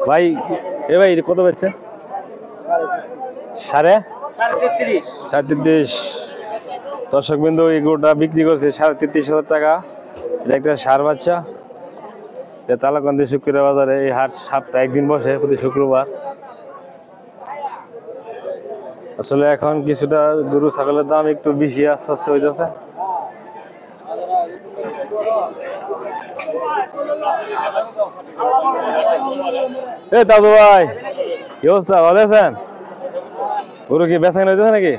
ভাই এ ভাই কত বেচছেন? 33,500। দর্শক বিন্দু এই গরুটা বিক্রি করছে 33,500 টাকা। এটা একটা ষাঁড় বাচ্চা। তালাকান্দি শুক্রবার বাজারে এই হাট সপ্তাহে একদিন বসে প্রতি শুক্রবার। আসলে এখন কিছুটা গরু ছাগলের দাম একটু বেশি আস্তে আস্তে হইতেছে। এ দাদু ভাই কি অবস্থা, ভালো আছেন? গরু কি বেচা কেনা হইতেছে নাকি?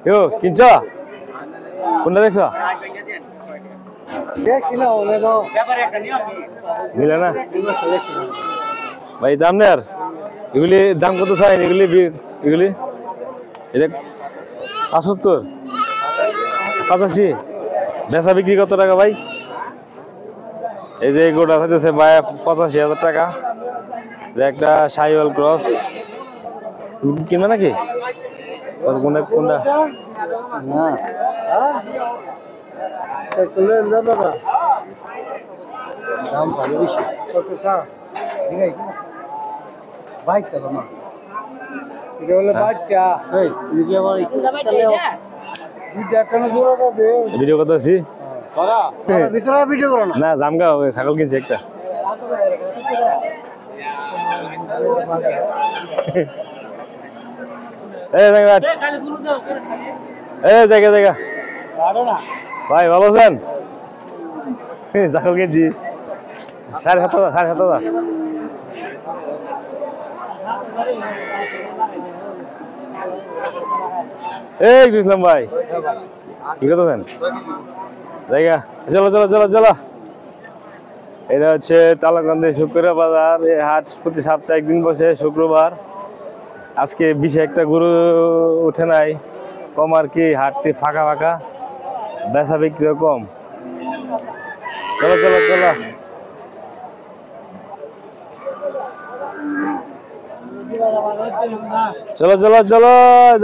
কেউ কিনছ? কোনটা দেখছ? মিলে না ভাই দাম নেই আর। এগুলি দাম কত চাই? এগুলি এটা 75, 85। বেচা বিক্রি কত টাকা ভাই? এই যে গোটা হইতেছে ভাই 85,000 টাকা। একটা সাইওয়াল ক্রস কিনবে নাকি? কোনটা দাম ভালো বেশি কত চা ঠিক আছে বাইকটা তোমার এটা হলো বাইকটা এই তুমি আমার দেখানো জোড়া দে ভিডিও কত আছি করা ভিতরে ভিডিও করো না জামগা ছাগল কিনছি একটা। জায়গা ভাই ভালো আছেন? ছাগল কিনছি 7,500। এই ইসলাম ভাই কি করতেছেন? জায়গা চলো। এটা হচ্ছে তালাকান্দি শুক্রবার বাজার। এই হাট প্রতি সপ্তাহে একদিন বসে শুক্রবার। আজকে বিশে একটা গরু উঠে নাই, কম আর কি। হাটটি ফাঁকা, বেচা বিক্রিও কম। চলো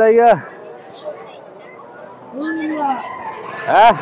জায়গা। হ্যাঁ